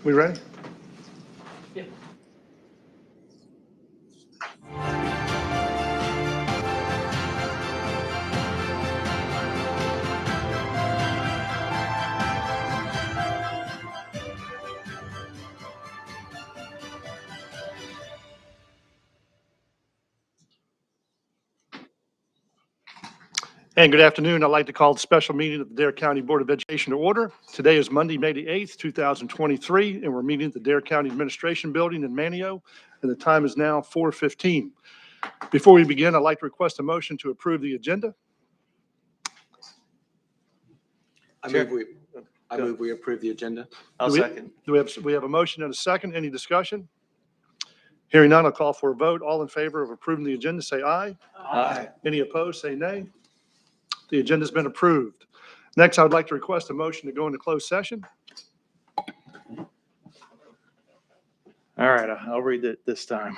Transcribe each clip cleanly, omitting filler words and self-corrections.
We ready? And good afternoon. I'd like to call the special meeting of the Dare County Board of Education to order. Today is Monday, May the 8th, 2023, and we're meeting at the Dare County Administration Building in Manteo, and the time is now 4:15. Before we begin, I'd like to request a motion to approve the agenda. I move we approve the agenda. I'll second. Do we have a motion and a second? Any discussion? Hearing none, I'll call for a vote. All in favor of approving the agenda, say aye. Aye. Any opposed, say nay. The agenda's been approved. Next, I would like to request a motion to go into closed session. All right, I'll read it this time.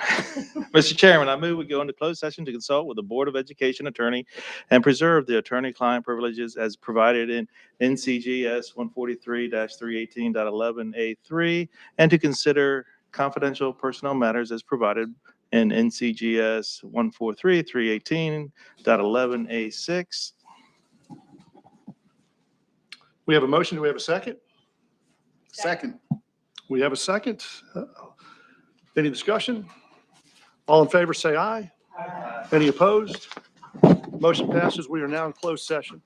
Mr. Chairman, I move we go into closed session to consult with the Board of Education attorney and preserve the attorney-client privileges as provided in N.C.G.S. 143-318.11A3 and to consider confidential personnel matters as provided in N.C.G.S. 143-318.11A6. We have a motion. Do we have a second? Second. We have a second. Any discussion? All in favor, say aye. Aye. Any opposed? Motion passes. We are now in closed session.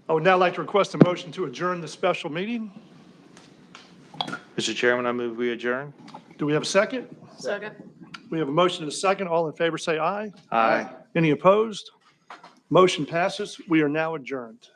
I would now like to request a motion to adjourn the special meeting. Mr. Chairman, I move we adjourn. Do we have a second? Second. We have a motion and a second. All in favor, say aye. Aye. Any opposed? Motion passes. We are now adjourned.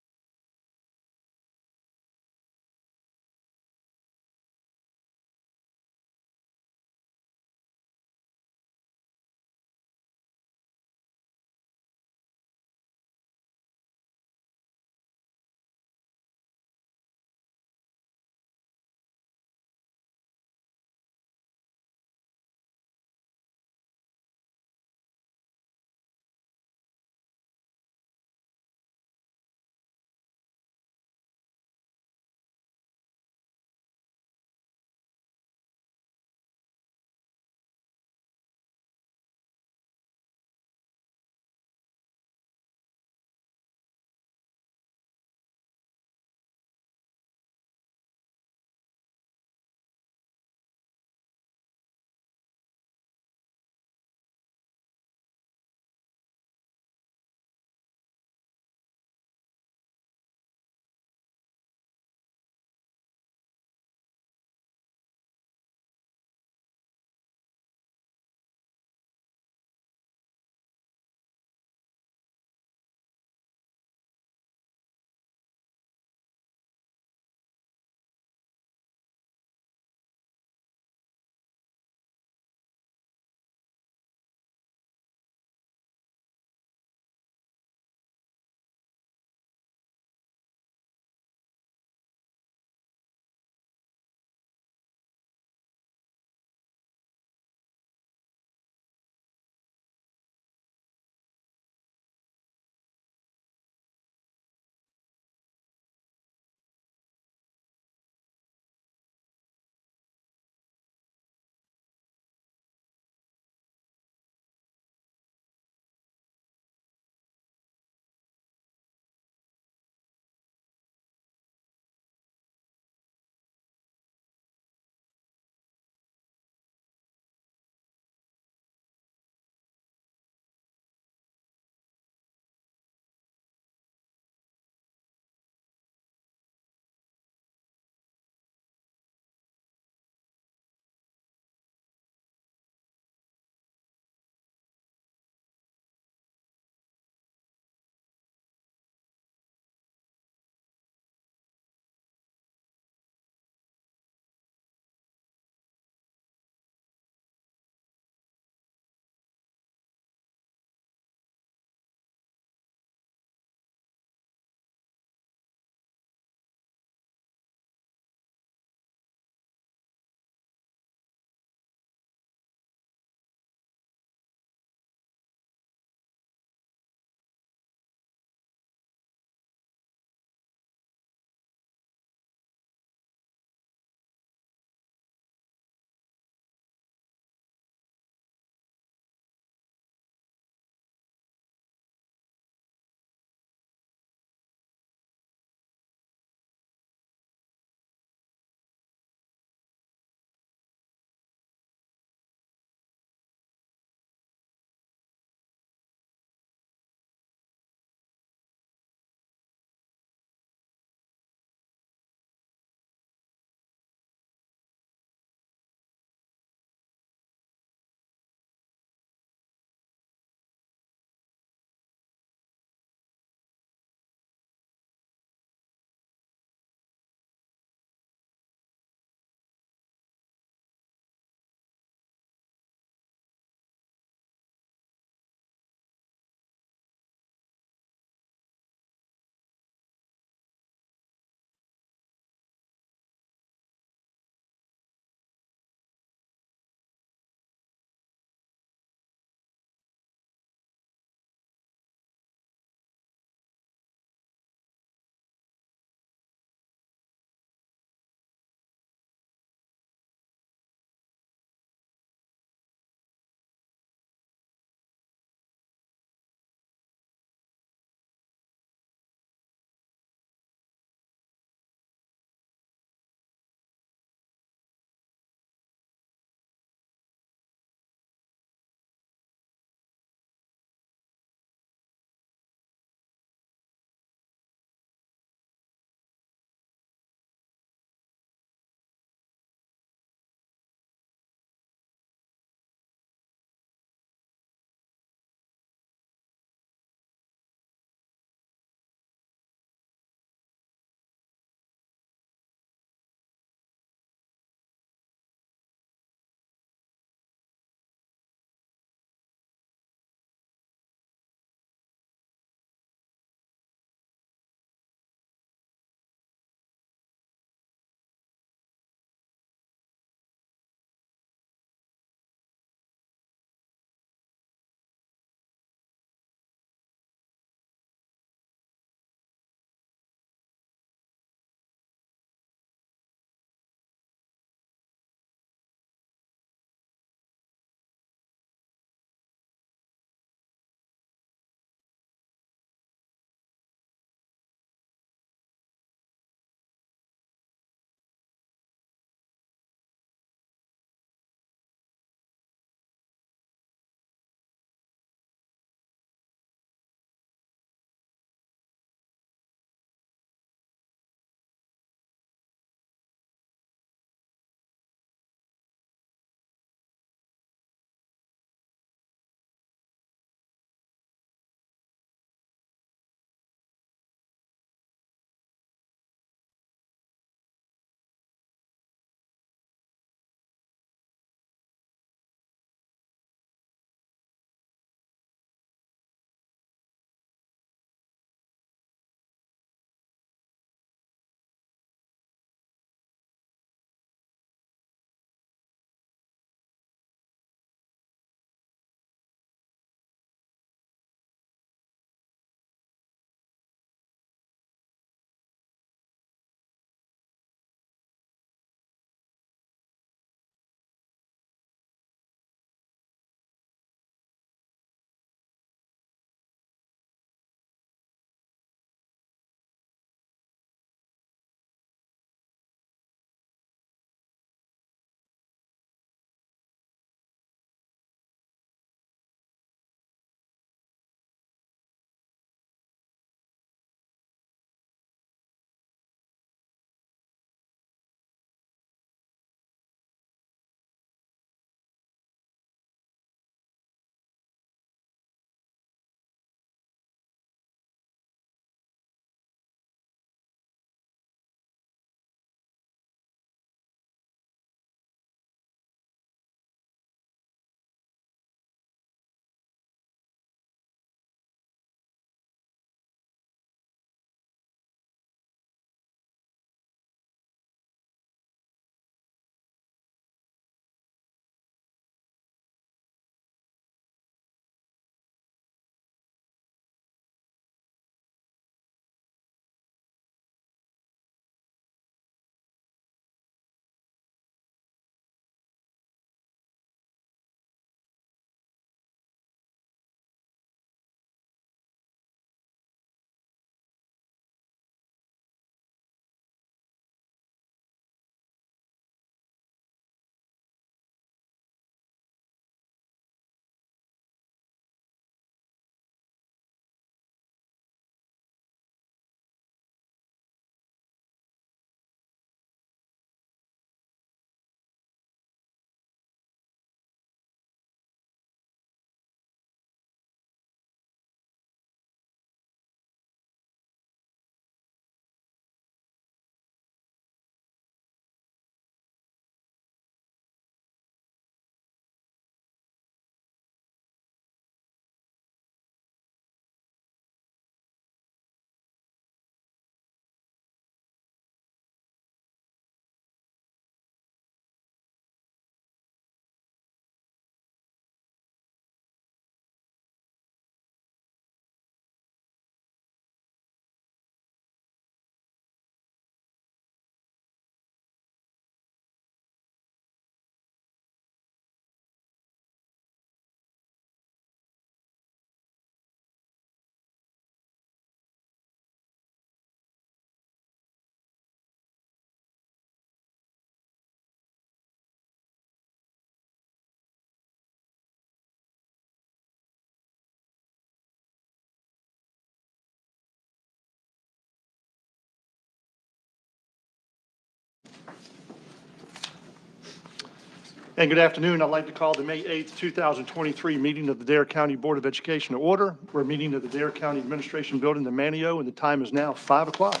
And good afternoon. I'd like to call the May 8th, 2023 meeting of the Dare County Board of Education to order. We're meeting at the Dare County Administration Building in Manteo, and the time is now 5 o'clock.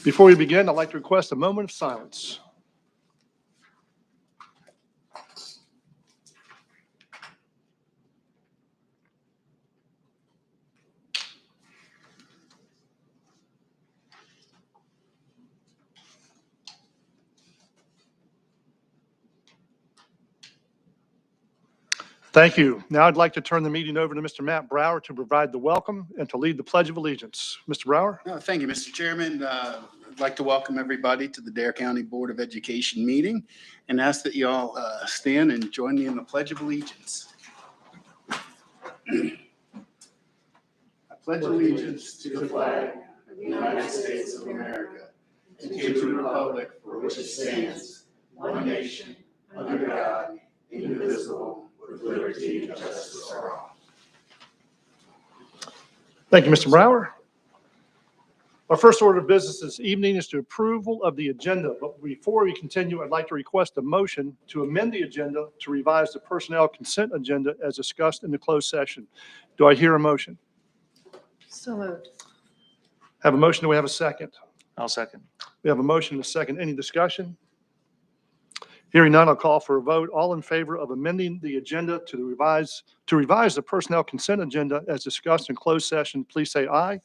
Before we begin, I'd like to request a moment of silence. Thank you. Now I'd like to turn the meeting over to Mr. Matt Brower to provide the welcome and to lead the Pledge of Allegiance. Mr. Brower? Thank you, Mr. Chairman. I'd like to welcome everybody to the Dare County Board of Education meeting and ask that you all stand and join me in the Pledge of Allegiance. I pledge allegiance to the flag of the United States of America and to the republic for which it stands, one nation, under God, indivisible, with liberty and justice for all. Thank you, Mr. Brower. Our first order of business this evening is to approval of the agenda. But before we continue, I'd like to request a motion to amend the agenda to revise the personnel consent agenda as discussed in the closed session. Do I hear a motion? So moved. Have a motion. Do we have a second? I'll second. We have a motion and a second. Any discussion? Hearing none, I'll call for a vote. All in favor of amending the agenda to revise the personnel consent agenda as discussed in closed session, please say aye.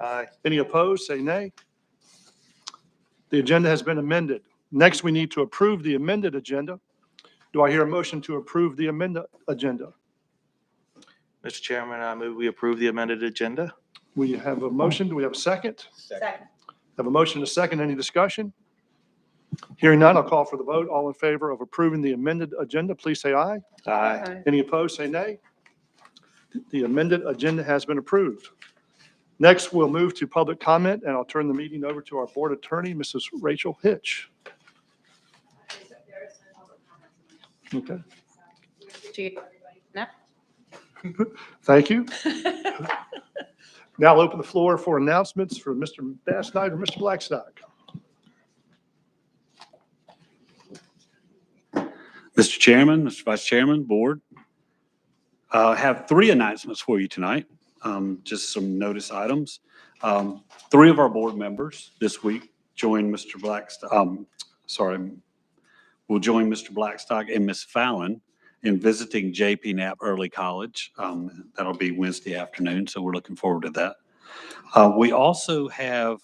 Aye. Any opposed, say nay. The agenda has been amended. Next, we need to approve the amended agenda. Do I hear a motion to approve the amended agenda? Mr. Chairman, I move we approve the amended agenda. We have a motion. Do we have a second? Second. Have a motion and a second. Any discussion? Hearing none, I'll call for the vote. All in favor of approving the amended agenda, please say aye. Aye. Any opposed, say nay. The amended agenda has been approved. Next, we'll move to public comment, and I'll turn the meeting over to our board attorney, Mrs. Rachel Hitch. Okay, No? thank you. Now I'll open the floor for announcements for Mr. Bass Knight or Mr. Blackstock. Mr. Chairman, Mr. Vice Chairman, Board, I have three announcements for you tonight, just some notice items. Three of our board members this week joined Mr. Blackstock, will join Mr. Blackstock and Ms. Fallon in visiting JP Knapp Early College. That'll be Wednesday afternoon, so we're looking forward to that. We also have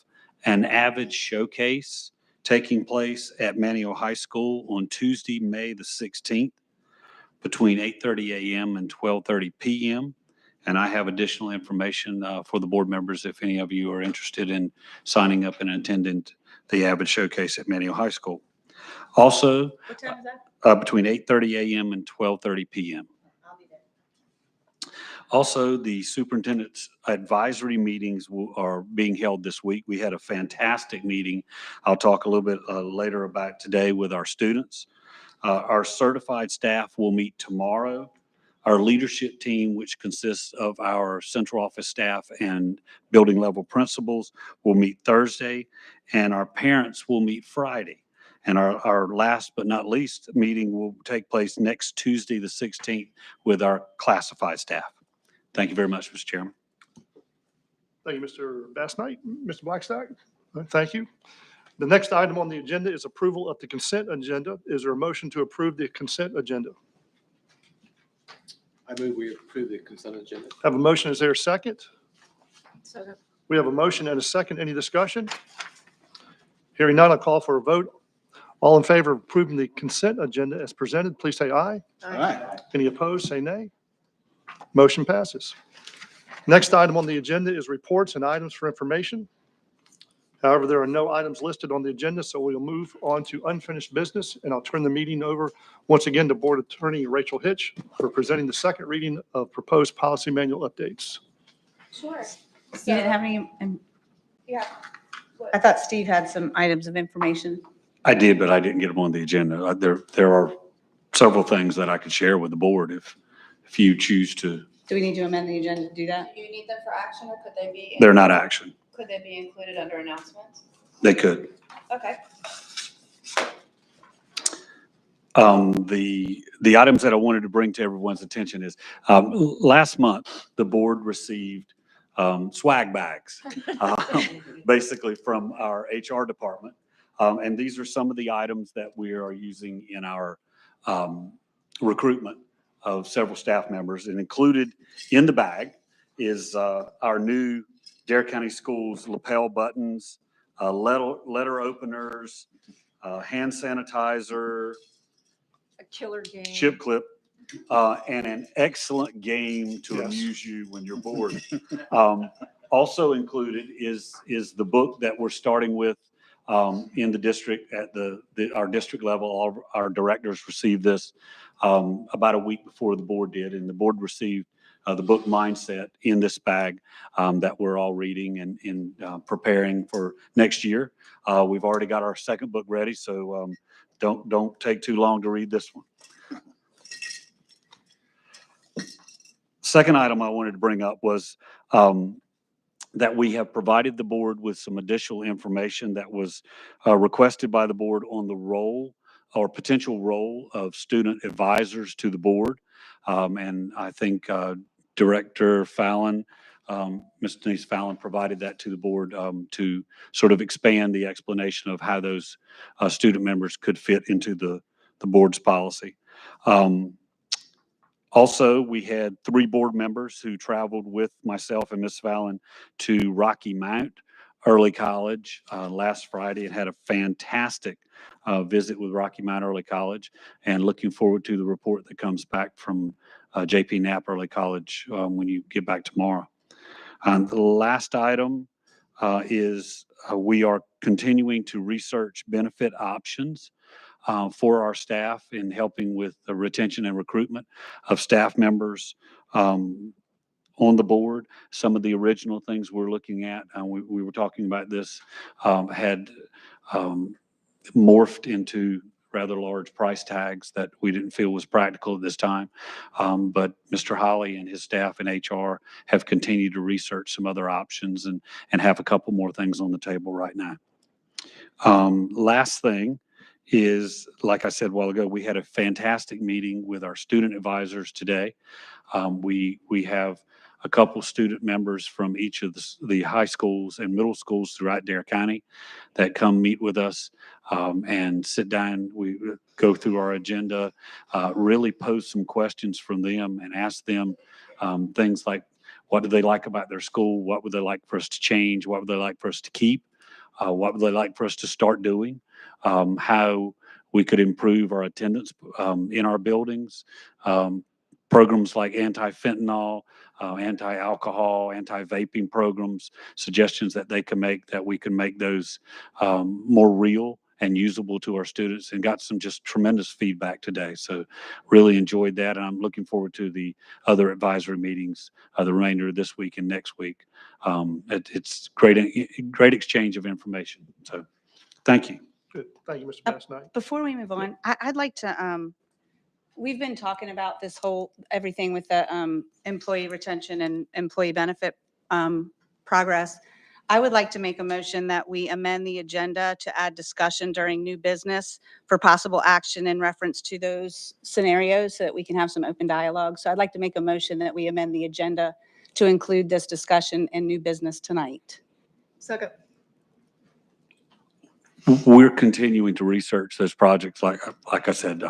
an Avid showcase taking place at Manteo High School on Tuesday, May the 16th, between 8:30 a.m. and 12:30 p.m. And I have additional information for the board members if any of you are interested in signing up and attending the Avid Showcase at Manteo High School. Also, What time is that? between 8:30 a.m. and 12:30 p.m. I'll be there. Also, the superintendent's advisory meetings are being held this week. We had a fantastic meeting. I'll talk a little bit later about today with our students. Our certified staff will meet tomorrow. Our leadership team, which consists of our central office staff and building level principals, will meet Thursday, and our parents will meet Friday. And our last but not least meeting will take place next Tuesday, the 16th, with our classified staff. Thank you very much, Mr. Chairman. Thank you, Mr. Bass Knight. Mr. Blackstock? Thank you. The next item on the agenda is approval of the consent agenda. Is there a motion to approve the consent agenda? I move we approve the consent agenda. Have a motion. Is there a second? So We have a motion and a second. Any discussion? Hearing none, I'll call for a vote. All in favor of approving the consent agenda as presented, please say aye. All right. Any opposed, say nay. Motion passes. Next item on the agenda is reports and items for information. However, there are no items listed on the agenda, so we'll move on to unfinished business, and I'll turn the meeting over once again to Board Attorney Rachel Hitch for presenting the second reading of proposed policy manual updates. Sure. you didn't have any, Yeah. I thought Steve had some items of information. I did, but I didn't get them on the agenda. There are several things that I could share with the board if you choose to. Do we need to amend the agenda to do that? Do you need them for action or could they be? They're not action. Could they be included under announcements? They could. Okay. The items that I wanted to bring to everyone's attention is, last month, the board received swag bags, basically from our HR department. And these are some of the items that we are using in our recruitment of several staff members. And included in the bag is our new Dare County Schools lapel buttons, letter openers, hand sanitizer, A killer game. chip clip, and an excellent game to amuse you when you're bored. Also included is the book that we're starting with in the district at our district level. All of our directors received this about a week before the board did, and the board received the book Mindset in this bag that we're all reading and preparing for next year. We've already got our second book ready, so don't take too long to read this one. Second item I wanted to bring up was that we have provided the board with some additional information that was requested by the board on the role or potential role of student advisors to the board. And I think Director Fallon, Ms. Denise Fallon, provided that to the board to sort of expand the explanation of how those student members could fit into the board's policy. Also, we had 3 board members who traveled with myself and Ms. Fallon to Rocky Mount Early College last Friday and had a fantastic visit with Rocky Mount Early College, and looking forward to the report that comes back from JP Knapp Early College when you get back tomorrow. The last item is we are continuing to research benefit options for our staff in helping with the retention and recruitment of staff members on the board. Some of the original things we're looking at, we were talking about this, had morphed into rather large price tags that we didn't feel was practical at this time. But Mr. Holly and his staff in HR have continued to research some other options and have a couple more things on the table right now. Last thing is, like I said a while ago, we had a fantastic meeting with our student advisors today. We have a couple student members from each of the high schools and middle schools throughout Dare County that come meet with us and sit down. We go through our agenda, really pose some questions from them and ask them things like, what do they like about their school? What would they like for us to change? What would they like for us to keep? What would they like for us to start doing? How we could improve our attendance in our buildings. Programs like anti-fentanyl, anti-alcohol, anti-vaping programs, suggestions that they can make, that we can make those more real and usable to our students, and got some just tremendous feedback today. So really enjoyed that. And I'm looking forward to the other advisory meetings the remainder of this week and next week. It's great exchange of information. So thank you. Good. Thank you, Mr. Bass Knight. Before we move on, I'd like to, we've been talking about this whole, everything with the employee retention and employee benefit progress. I would like to make a motion that we amend the agenda to add discussion during new business for possible action in reference to those scenarios so that we can have some open dialogue. So I'd like to make a motion that we amend the agenda to include this discussion in new business tonight. Second. We're continuing to research those projects. Like I said,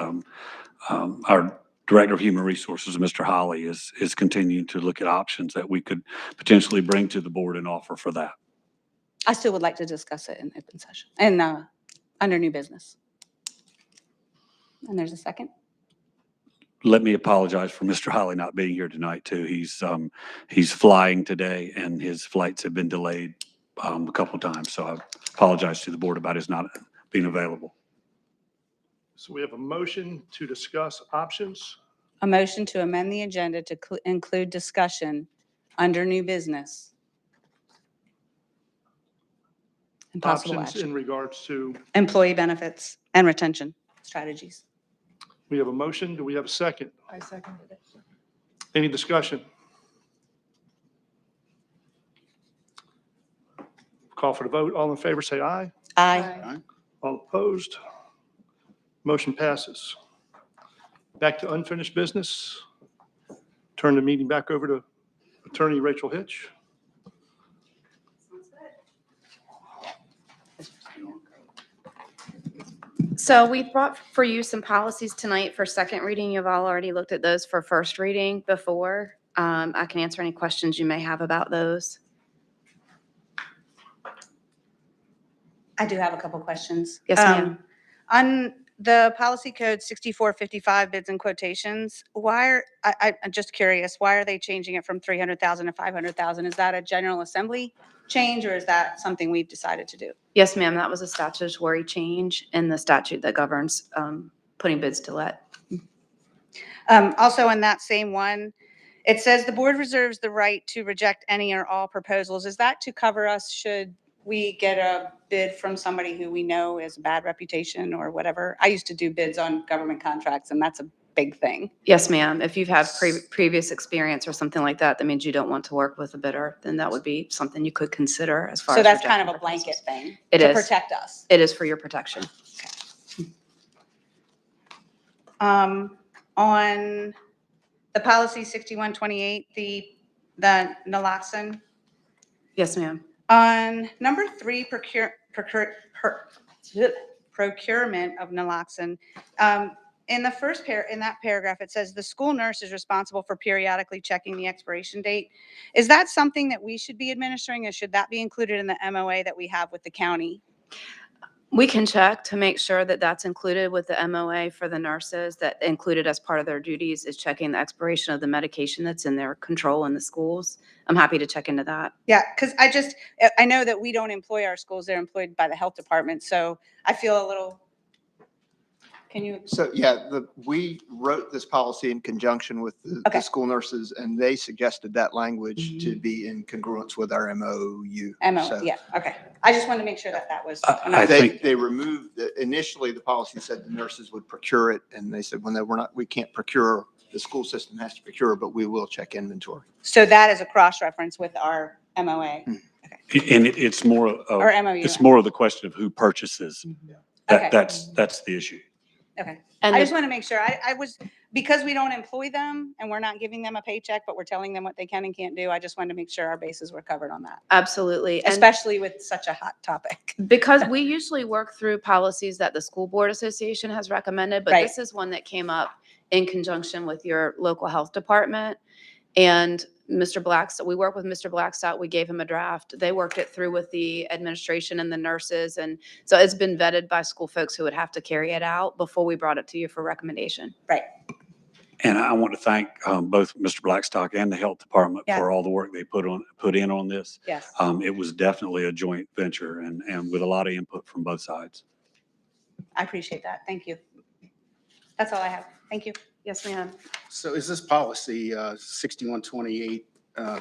our Director of Human Resources, Mr. Holly, is continuing to look at options that we could potentially bring to the board and offer for that. I still would like to discuss it in open session and under new business. And there's a second. Let me apologize for Mr. Holly not being here tonight too. He's flying today and his flights have been delayed a couple of times. So I apologize to the board about his not being available. So we have a motion to discuss options. A motion to amend the agenda to include discussion under new business. And possible Options action. in regards to, Employee benefits and retention strategies. we have a motion. Do we have a second? I seconded it. Any discussion? Call for the vote. All in favor, say aye. Aye. All opposed? Motion passes. Back to unfinished business. Turn the meeting back over to Attorney Rachel Hitch. So we brought for you some policies tonight for second reading. You've all already looked at those for first reading before. I can answer any questions you may have about those. I do have a couple questions. Yes, ma'am. On the policy code 6455 bids and quotations, I'm just curious, why are they changing it from 300,000 to 500,000? Is that a General Assembly change or is that something we've decided to do? Yes, ma'am, that was a statutory change in the statute that governs putting bids to let. Also in that same one, it says the board reserves the right to reject any or all proposals. Is that to cover us should we get a bid from somebody who we know has a bad reputation or whatever? I used to do bids on government contracts and that's a big thing. Yes, ma'am, if you've had previous experience or something like that, that means you don't want to work with a bidder, then that would be something you could consider as far as So that's kind rejecting of a blanket proposals. thing It to is. protect us. It is for your protection. On the policy 6128, the naloxone, Yes, ma'am. on number 3, procurement of naloxone, in the first in that paragraph, it says the school nurse is responsible for periodically checking the expiration date. Is that something that we should be administering, or should that be included in the MOA that we have with the county? We can check to make sure that that's included with the MOA for the nurses, that included as part of their duties is checking the expiration of the medication that's in their control in the schools. I'm happy to check into that. Yeah, because I know that we don't employ our schools, they're employed by the health department, so I feel a little, can you? So, yeah, we wrote this policy in conjunction with the Okay. school nurses, and they suggested that language to be in congruence with our MOU. So Yeah, okay. I just wanted to make sure that that was. I They, think- they removed, initially, the policy said the nurses would procure it, and they said, we can't procure, the school system has to procure, but we will check inventory. So that is a cross-reference with our MOA And it's more or of, MOU. it's more of the question of who purchases. Okay. That's the issue. Okay. And I the- just want to make sure. I was, because we don't employ them and we're not giving them a paycheck, but we're telling them what they can and can't do. I just wanted to make sure our bases were covered on that, Absolutely. And especially with such a hot topic. because we usually work through policies that the School Board Association has recommended, but Right. this is one that came up in conjunction with your local health department. And Mr. Blackstock, we work with Mr. Blackstock. We gave him a draft. They worked it through with the administration and the nurses. And so it's been vetted by school folks who would have to carry it out before we brought it to you for recommendation. Right. And I want to thank both Mr. Blackstock and the health department Yeah. for all the work they put in on this. Yes. It was definitely a joint venture and with a lot of input from both sides. I appreciate that. Thank you. That's all I have. Thank you. Yes, ma'am. So is this policy 6128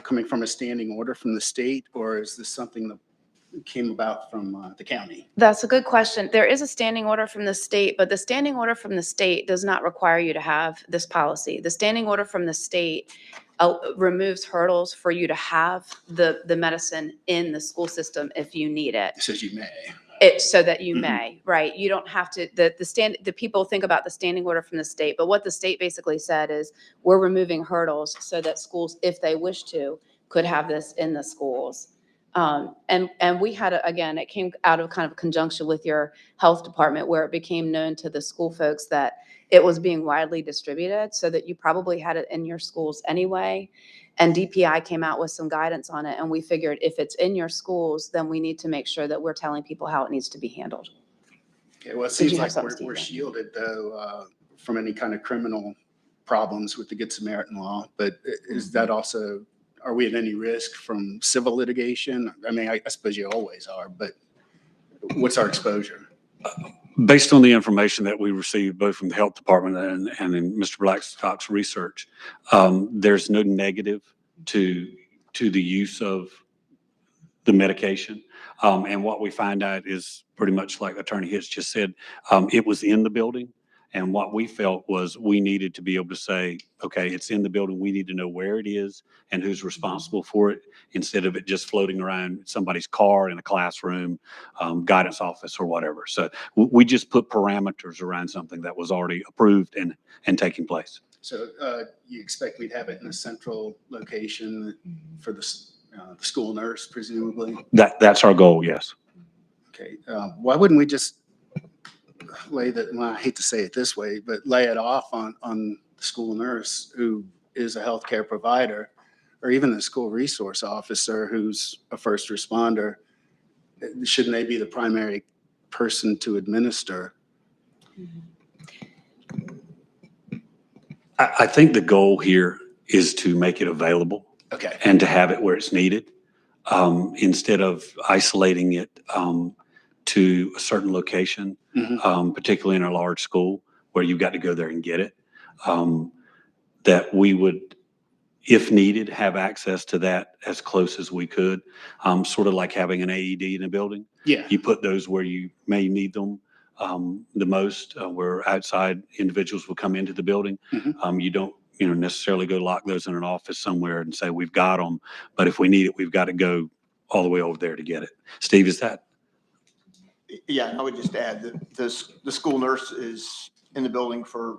coming from a standing order from the state, or is this something that came about from the county? That's a good question. There is a standing order from the state, but the standing order from the state does not require you to have this policy. The standing order from the state removes hurdles for you to have the medicine in the school system if you need it. It says you may. It's so that you Mhm. may, right? You don't have to, the people think about the standing order from the state, but what the state basically said is we're removing hurdles so that schools, if they wish to, could have this in the schools. And we had, again, it came out of kind of conjunction with your health department where it became known to the school folks that it was being widely distributed so that you probably had it in your schools anyway. And DPI came out with some guidance on it. And we figured if it's in your schools, then we need to make sure that we're telling people how it needs to be handled. Okay, well, it Did seems you have like something, we're Steve? shielded though from any kind of criminal problems with the Good Samaritan law, but is that also, are we at any risk from civil litigation? I mean, I suppose you always are, but what's our exposure? Based on the information that we received both from the health department and in Mr. Blackstock's research, there's no negative to the use of the medication. And what we find out is pretty much like Attorney Hitch just said, it was in the building. And what we felt was we needed to be able to say, okay, it's in the building. We need to know where it is and who's responsible for it, instead of it just floating around somebody's car in a classroom, guidance office or whatever. So we just put parameters around something that was already approved and taking place. So you expect we'd have it in a central location for the school nurse, presumably? That's our goal, yes. Okay, why wouldn't we just lay that, well, I hate to say it this way, but lay it off on the school nurse who is a healthcare provider, or even the school resource officer who's a first responder? Shouldn't they be the primary person to administer? I think the goal here is to make it available Okay. and to have it where it's needed, instead of isolating it to a certain location, particularly in a large school where you've got to go there and get it. That we would, if needed, have access to that as close as we could, sort of like having an AED in a building. Yeah. You put those where you may need them the most, where outside individuals will come into the building. You don't, necessarily go lock those in an office somewhere and say, we've got them, but if we need it, we've got to go all the way over there to get it. Steve, is that? Yeah, and I would just add that the school nurse is in the building for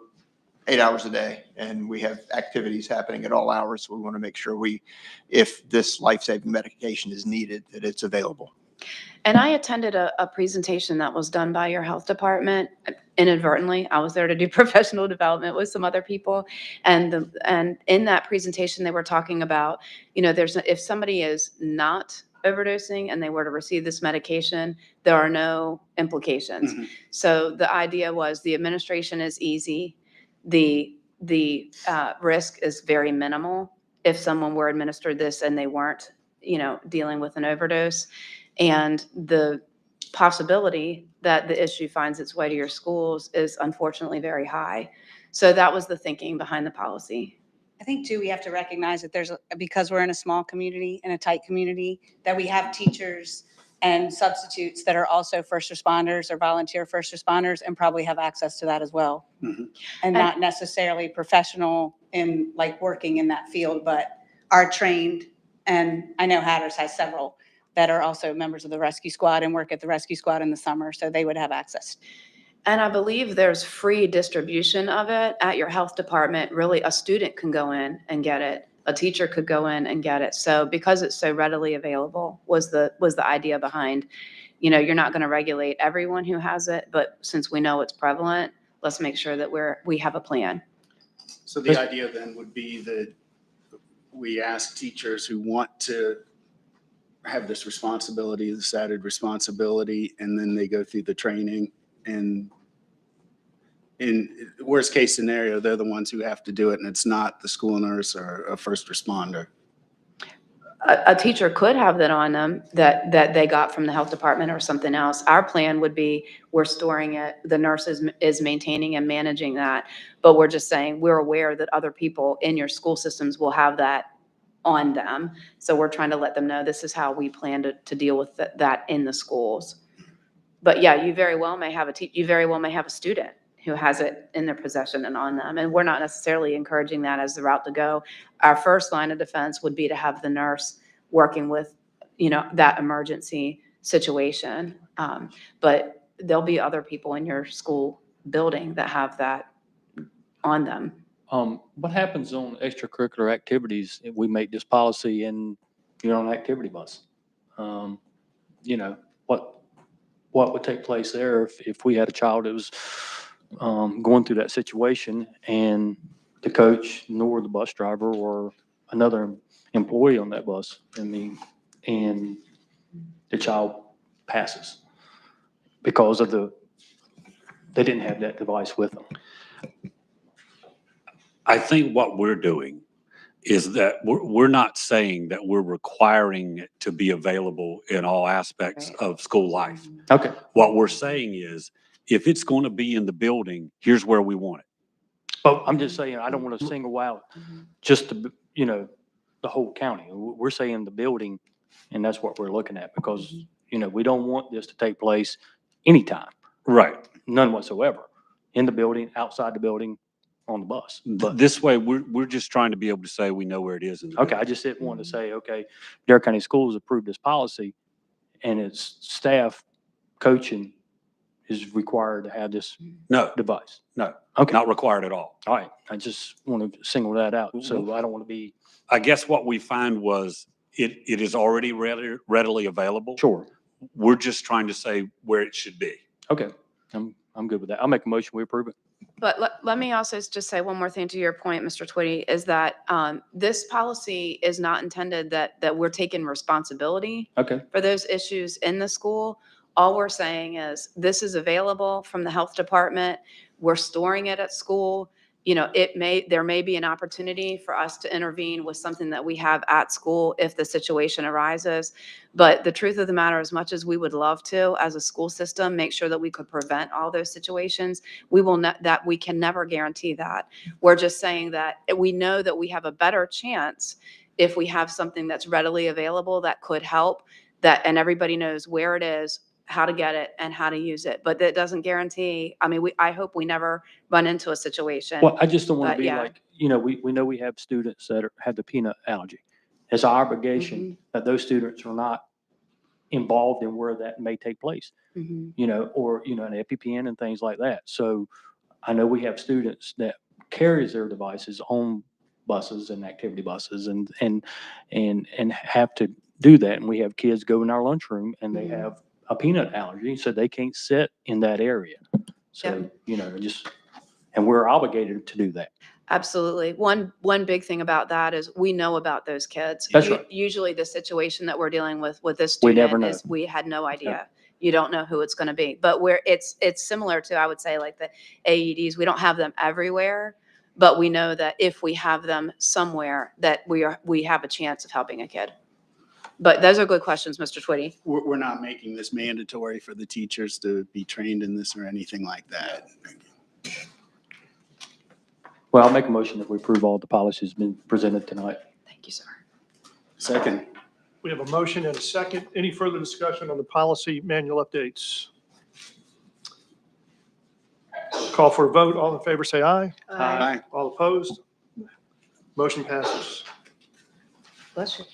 8 hours a day, and we have activities happening at all hours. So we want to make sure if this life-saving medication is needed, that it's available. And I attended a presentation that was done by your health department inadvertently. I was there to do professional development with some other people. And in that presentation, they were talking about, if somebody is not overdosing and they were to receive this medication, there are no implications. So the idea was the administration is easy. The risk is very minimal if someone were administered this and they weren't, dealing with an overdose. And the possibility that the issue finds its way to your schools is unfortunately very high. So that was the thinking behind the policy. I think too, we have to recognize that because we're in a small community, in a tight community, that we have teachers and substitutes that are also first responders or volunteer first responders and probably have access to that as well. And not necessarily professional in like working in that field, but are trained. And I know Hatters has several that are also members of the rescue squad and work at the rescue squad in the summer, so they would have access. And I believe there's free distribution of it at your health department. Really, a student can go in and get it. A teacher could go in and get it. So because it's so readily available was the idea behind, you're not going to regulate everyone who has it, but since we know it's prevalent, let's make sure that we have a plan. So the idea then would be that we ask teachers who want to have this responsibility, this added responsibility, and then they go through the training, and in worst case scenario, they're the ones who have to do it, and it's not the school nurse or a first responder. A teacher could have that on them that they got from the health department or something else. Our plan would be we're storing it. The nurse is maintaining and managing that. But we're just saying we're aware that other people in your school systems will have that on them. So we're trying to let them know this is how we plan to deal with that in the schools. But yeah, you very well may have a student who has it in their possession and on them. And we're not necessarily encouraging that as the route to go. Our first line of defense would be to have the nurse working with, that emergency situation. But there'll be other people in your school building that have that on them. What happens on extracurricular activities if we make this policy and you're on an activity bus? What would take place there if we had a child that was going through that situation and the coach nor the bus driver or another employee on that bus, and the child passes because they didn't have that device with them? I think what we're doing is that we're not saying that we're requiring it to be available in all aspects of school life. Okay. What we're saying is, if it's going to be in the building, here's where we want it. But I'm just saying, I don't want to single out just the whole county. We're saying the building, and that's what we're looking at because, we don't want this to take place anytime. Right. None whatsoever. in the building, outside the building, on the bus. But, This way, we're just trying to be able to say we know where it is. in the okay, I building. just didn't want to say, okay, Dare County Schools approved this policy and its staff coaching is required to have this No, device. no, Okay, not required at all. all right. I just want to single that out. So I don't want to be, I guess what we find was it is already readily available. sure. We're just trying to say where it should be. Okay, I'm good with that. I'll make a motion, we approve it. But let me also just say one more thing to your point, Mr. Twitty, is that this policy is not intended that we're taking responsibility Okay, for those issues in the school. All we're saying is this is available from the health department. We're storing it at school. You know, there may be an opportunity for us to intervene with something that we have at school if the situation arises. But the truth of the matter, as much as we would love to, as a school system, make sure that we could prevent all those situations, we will not, that we can never guarantee that. We're just saying that we know that we have a better chance if we have something that's readily available that could help, that, and everybody knows where it is, how to get it, and how to use it. But that doesn't guarantee, I mean, I hope we never run into a situation. well, I just don't want But to be yeah. like, you know, we know we have students that have the peanut allergy. It's our obligation that those students are not involved in where that may take place, Mhm. you know, or, you know, an EpiPen and things like that. So I know we have students that carries their devices on buses and activity buses and have to do that. And we have kids go in our lunchroom and they Mhm. have a peanut allergy, so they can't sit in that area. So, Yep. you know, and we're obligated to do that. Absolutely. One big thing about that is we know about those kids. That's right. Usually the situation that we're dealing with this We never student know. is we had no idea. You don't know who it's going to be. But it's similar to, I would say, like the AEDs. We don't have them everywhere, but we know that if we have them somewhere, that we have a chance of helping a kid. But those are good questions, Mr. Twitty. We're not making this mandatory for the teachers to be trained in this or anything like that. Well, I'll make a motion that we approve all the policies been presented tonight. Thank you, sir. Second. We have a motion and a second. Any further discussion on the policy manual updates? Call for a vote. All in favor, say aye. Aye. All opposed? Motion passes. Bless you.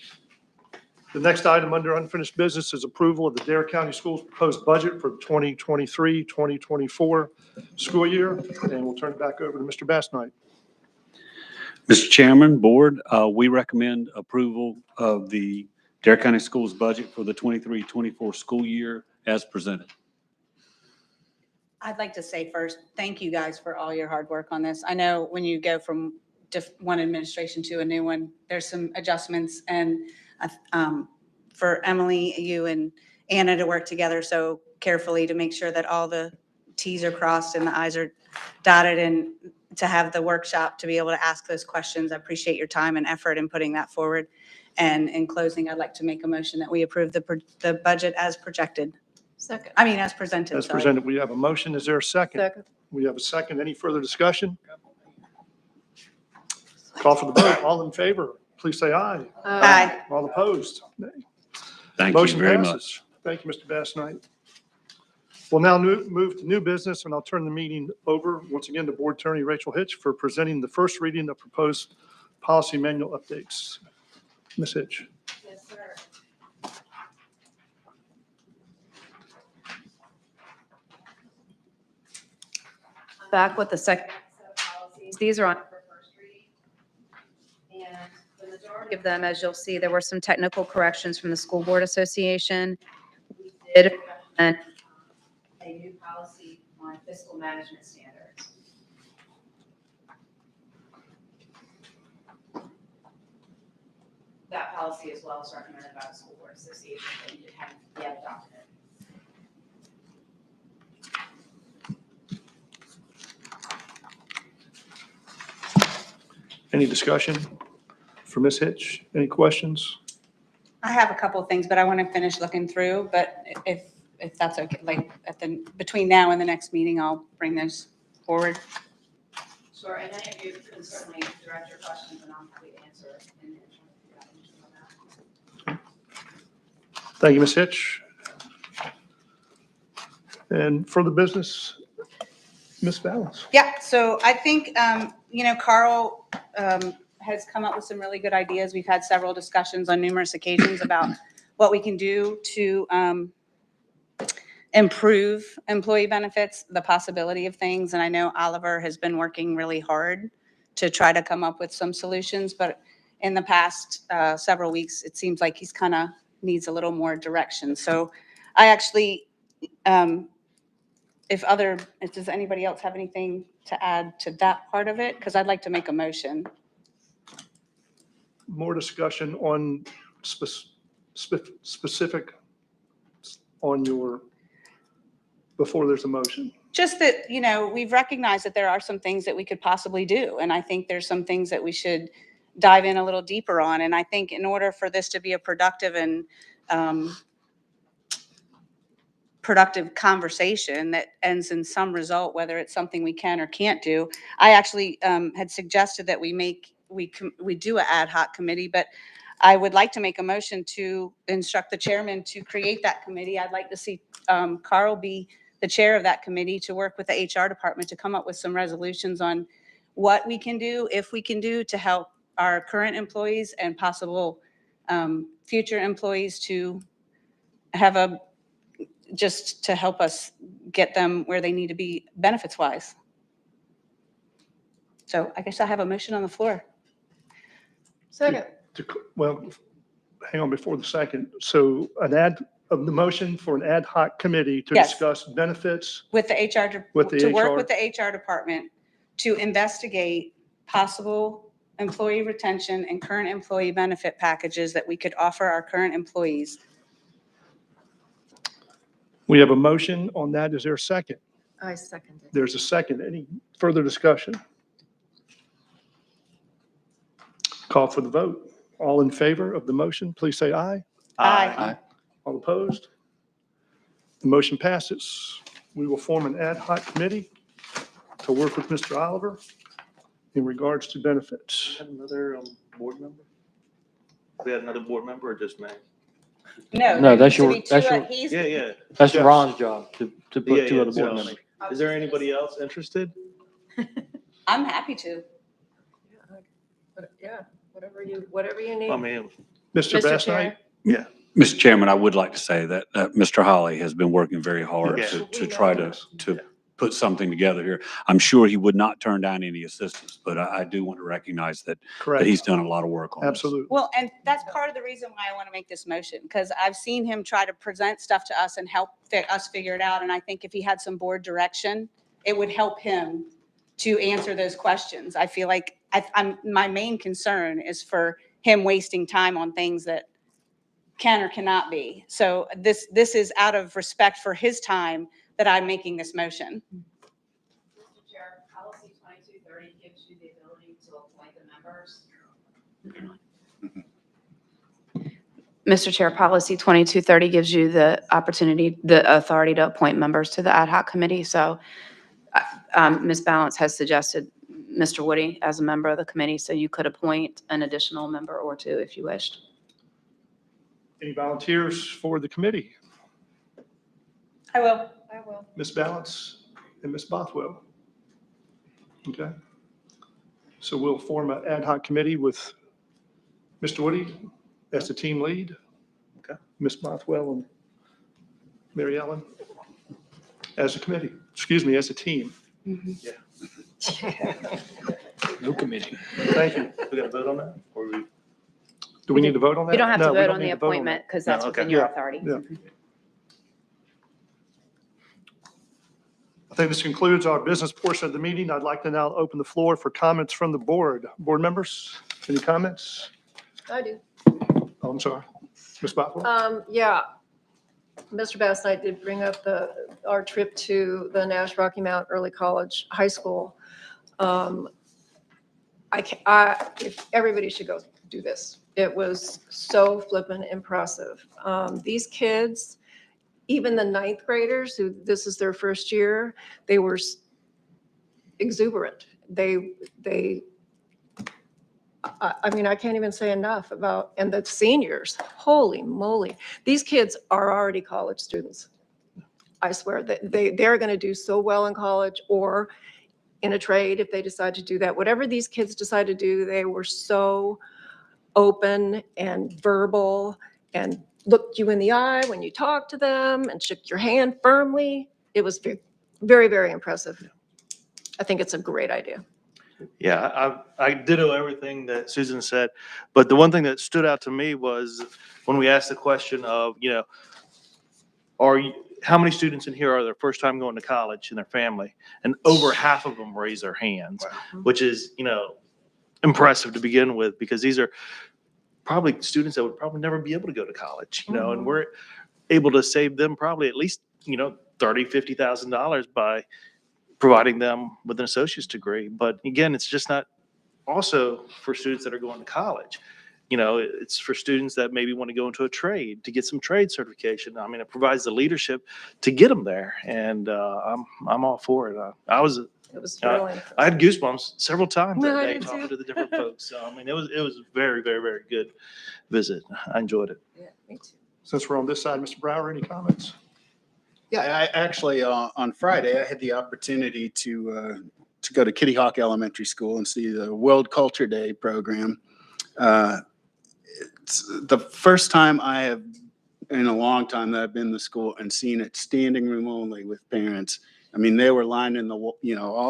The next item under unfinished business is approval of the Dare County Schools proposed budget for 2023, 2024 school year. And we'll turn it back over to Mr. Bass Knight. Mr. Chairman, Board, we recommend approval of the Dare County Schools budget for the 23-24 school year as presented. I'd like to say first, thank you guys for all your hard work on this. I know when you go from one administration to a new one, there's some adjustments, and for Emily, you and Anna to work together so carefully to make sure that all the Ts are crossed and the Is are dotted, and to have the workshop to be able to ask those questions. I appreciate your time and effort in putting that forward. And in closing, I'd like to make a motion that we approve the budget as projected. As presented, As sorry. presented, we have a motion. Is there a second? Second. We have a second. Any further discussion? Call for the vote. All in favor, please say aye. Aye. All opposed? Nay. Thank you Motion very passes. much. Thank you, Mr. Bass Knight. We'll now move to new business, and I'll turn the meeting over once again to Board Attorney Rachel Hitch for presenting the first reading of proposed policy manual updates. Ms. Hitch. Yes, sir. Back with the second set of policies. These are on for first reading. And the majority of them, as you'll see, there were some technical corrections from the School Board Association. We did recommend a new policy on fiscal management standards. That policy as well is recommended by the School Board Association, but you haven't yet adopted it. Any discussion for Ms. Hitch? Any questions? I have a couple of things, but I want to finish looking through, but if that's okay, like between now and the next meeting, I'll bring those forward. Sure, and any of you can certainly direct your questions and I'm happy to answer it and try to figure out anything on that. Thank you, Ms. Hitch. And for the business, Ms. Balance. Yeah, so I think, Carl has come up with some really good ideas. We've had several discussions on numerous occasions about what we can do to improve employee benefits, the possibility of things. And I know Oliver has been working really hard to try to come up with some solutions, but in the past several weeks, it seems like he's kind of needs a little more direction. So I actually, does anybody else have anything to add to that part of it? Because I'd like to make a motion. More discussion on specific on your, before there's a motion. Just that, we've recognized that there are some things that we could possibly do. And I think there's some things that we should dive in a little deeper on. And I think in order for this to be a productive and productive conversation that ends in some result, whether it's something we can or can't do, I actually had suggested that we do an ad hoc committee, but I would like to make a motion to instruct the chairman to create that committee. I'd like to see Carl be the chair of that committee to work with the HR department to come up with some resolutions on what we can do, if we can do, to help our current employees and possible future employees to have just to help us get them where they need to be benefits wise. So I guess I have a motion on the floor. Second. Well, hang on before the second. So the motion for an ad hoc committee to Yes. discuss benefits. With the HR, With the to work HR. with the HR department to investigate possible employee retention and current employee benefit packages that we could offer our current employees. We have a motion on that. Is there a second? I second it. There's a second. Any further discussion? Call for the vote. All in favor of the motion, please say aye. Aye. All opposed? The motion passes. We will form an ad hoc committee to work with Mr. Oliver in regards to benefits. Have another board member? We had another board member or just me? No, No, there that's needs to your- be that's two, your- he's, Yeah. That's Yes. Ron's job to Yeah, put two yeah, other board so, members. Is there anybody else interested? I'm happy to. Yeah, whatever you need. I mean, Mr. Mr. Bass Chair. Knight? Mr. Chairman, I would like to say that Mr. Holly has been working very hard Yeah. to try to put something together here. I'm sure he would not turn down any assistance, but I do want to recognize that Correct. he's done a lot of work on this. Absolutely. Well, and that's part of the reason why I want to make this motion, because I've seen him try to present stuff to us and help us figure it out. And I think if he had some board direction, it would help him to answer those questions. I feel like my main concern is for him wasting time on things that can or cannot be. So this is out of respect for his time that I'm making this motion. Mr. Chair, policy 2230 gives you the ability to appoint the members. Mr. Chair, policy 2230 gives you the authority to appoint members to the ad hoc committee. So Ms. Balance has suggested Mr. Woody as a member of the committee, so you could appoint an additional member or two if you wished. Any volunteers for the committee? I will. Ms. Balance and Ms. Bothwell. Okay. So we'll form an ad hoc committee with Mr. Woody as the team lead. Okay. Ms. Bothwell and Mary Ellen as a committee, as a team. No committee. Thank you. we got to vote on that? Or Do we need to vote on that? You don't have No, to we vote don't on need the to vote that. appointment because No, that's okay. within your Yeah, authority. yeah. I think this concludes our business portion of the meeting. I'd like to now open the floor for comments from the board. Board members, any comments? I do. Oh, I'm sorry. Ms. Bothwell? Yeah. Mr. Bass Knight did bring up our trip to the Nash Rocky Mount Early College High School. If everybody should go do this. It was so flippin' impressive. These kids, even the ninth graders, who this is their first year, they were exuberant. I mean, I can't even say enough about, and the seniors, holy moly. These kids are already college students. I swear that they're going to do so well in college or in a trade if they decide to do that. Whatever these kids decide to do, they were so open and verbal and looked you in the eye when you talked to them and shook your hand firmly. It was very, very, very impressive. I think it's a great idea. Yeah, I ditto everything that Susan said, but the one thing that stood out to me was when we asked the question of, how many students in here are their first time going to college in their family? And over half of them raise their hands, which is, impressive to begin with, because these are probably students that would probably never be able to go to college, and we're able to save them probably at least, $30,000-$50,000 by providing them with an associate's degree. But again, it's just not also for students that are going to college. It's for students that maybe want to go into a trade to get some trade certification. I mean, it provides the leadership to get them there, and I'm all for it. It was really impressive. I had goosebumps several times No, that I day did talking too. to the different folks. So I mean, it was very, very, very good visit. I enjoyed it. Yeah, me too. Since we're on this side, Mr. Brower, any comments? Yeah, I actually, on Friday, I had the opportunity to go to Kitty Hawk Elementary School and see the World Culture Day program. It's the first time I have, in a long time, that I've been to school and seen it standing room only with parents. I mean, they were lining all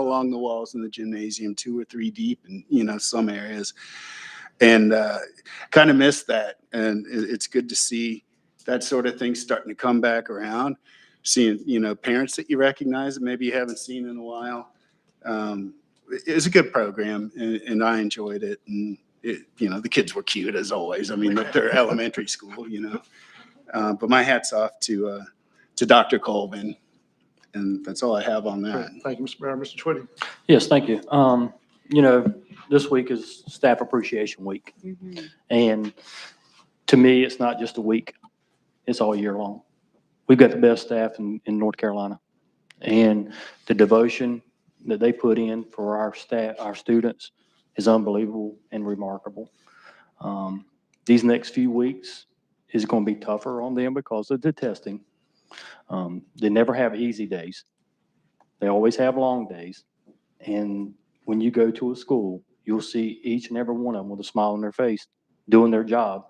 along the walls in the gymnasium, 2 or 3 deep in, some areas. And kind of missed that. And it's good to see that sort of thing starting to come back around. Seeing, parents that you recognize that maybe you haven't seen in a while. It was a good program, and I enjoyed it. And, the kids were cute as always. I mean, they're elementary school, But my hat's off to Dr. Colvin. And that's all I have on that. Thank you, Mr. Brower. Mr. Twitty? Yes, thank you. This week is Staff Appreciation Week. And to me, it's not just a week, it's all year long. We've got the best staff in North Carolina. And the devotion that they put in for our staff, our students, is unbelievable and remarkable. These next few weeks is going to be tougher on them because of the testing. They never have easy days. They always have long days. And when you go to a school, you'll see each and every one of them with a smile on their face doing their job,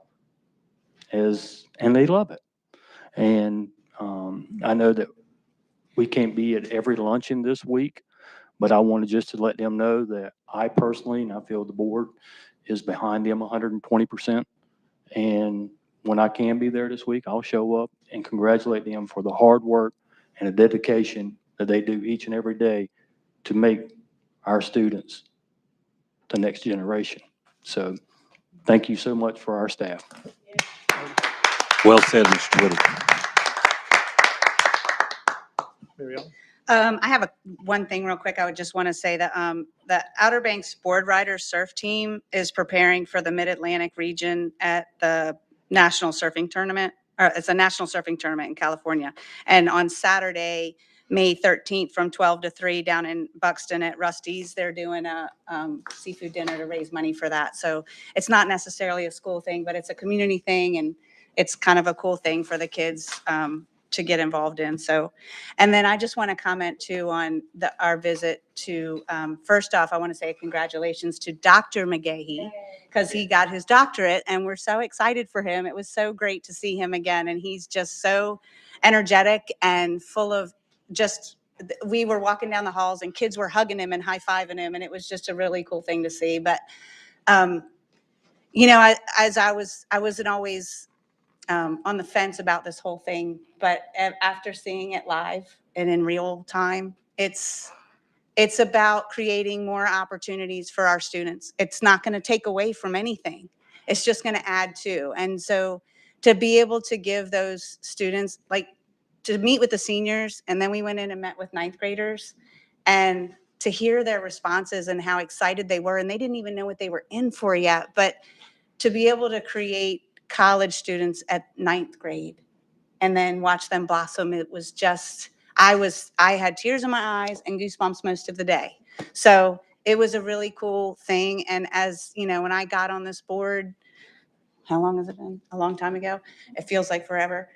and they love it. And I know that we can't be at every luncheon this week, but I wanted just to let them know that I personally, and I feel the board is behind them 120%. And when I can be there this week, I'll show up and congratulate them for the hard work and the dedication that they do each and every day to make our students the next generation. So thank you so much for our staff. Well said, Mr. Twitter. Mary Ellen? I have one thing real quick. I would just want to say that the Outer Banks Board Rider Surf Team is preparing for the Mid-Atlantic region at the National Surfing Tournament. Or it's a National Surfing Tournament in California. And on Saturday, May 13th from 12 to 3 down in Buxton at Rusty's, they're doing a seafood dinner to raise money for that. So it's not necessarily a school thing, but it's a community thing, and it's kind of a cool thing for the kids to get involved in. So, and then I just want to comment too on our visit to, first off, I want to say congratulations to Dr. McGahee, because he got his doctorate and we're so excited for him. It was so great to see him again. And he's just so energetic and full of we were walking down the halls and kids were hugging him and high-fiving him. And it was just a really cool thing to see. But, I wasn't always on the fence about this whole thing, but after seeing it live and in real time, it's about creating more opportunities for our students. It's not going to take away from anything. It's just going to add to. And so to be able to give those students, like to meet with the seniors, and then we went in and met with ninth graders, and to hear their responses and how excited they were, and they didn't even know what they were in for yet, but to be able to create college students at ninth grade and then watch them blossom, it was just, I had tears in my eyes and goosebumps most of the day. So it was a really cool thing. And as you know, when I got on this board, how long has it been? A long time ago. It feels like forever.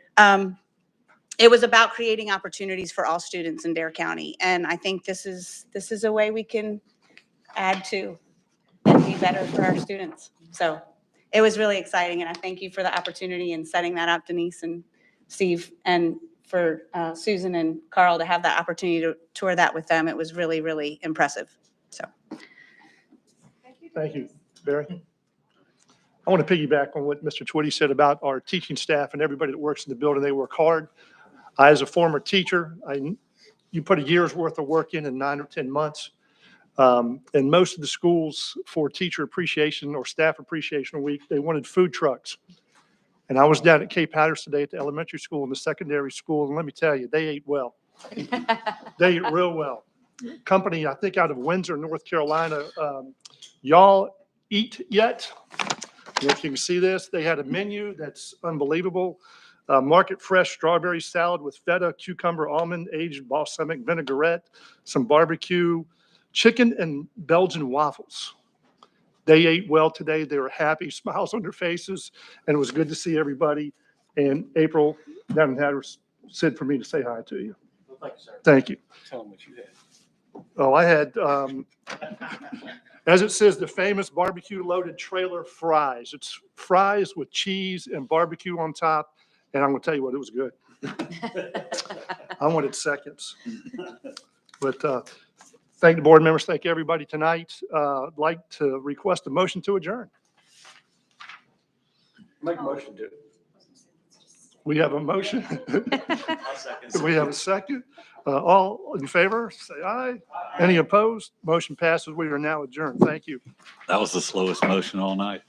it was about creating opportunities for all students in Dare County. And I think this is a way we can add to and be better for our students. So it was really exciting, and I thank you for the opportunity in setting that up, Denise and Steve, and for Susan and Carl to have that opportunity to tour that with them. It was really, really impressive. So. Thank you, Barry. I want to piggyback on what Mr. Twitty said about our teaching staff and everybody that works in the building. They work hard. I, as a former teacher, you put a year's worth of work in 9 or 10 months. And most of the schools for teacher appreciation or staff appreciation week, they wanted food trucks. And I was down at Cape Hatteras today at the elementary school and the secondary school, and let me tell you, they ate well. They ate real well. Company, I think out of Windsor, North Carolina, y'all eat yet? If you can see this, they had a menu that's unbelievable. Market fresh strawberry salad with feta, cucumber, almond, aged balsamic vinaigrette, some barbecue, chicken and Belgian waffles. They ate well today. They were happy, smiles on their faces, and it was good to see everybody. And April down in Hatteras said for me to say hi to you. Well, thank you, sir. Thank you. Tell them what you had. Oh, I had, as it says, the famous barbecue loaded trailer fries. It's fries with cheese and barbecue on top. And I'm going to tell you what, it was good. I wanted seconds. But thank the board members. Thank everybody tonight. I'd like to request a motion to adjourn. Make a motion to. We have a motion. We have a second. All in favor, say aye. Any opposed? Motion passes. We are now adjourned. Thank you. That was the slowest motion all night.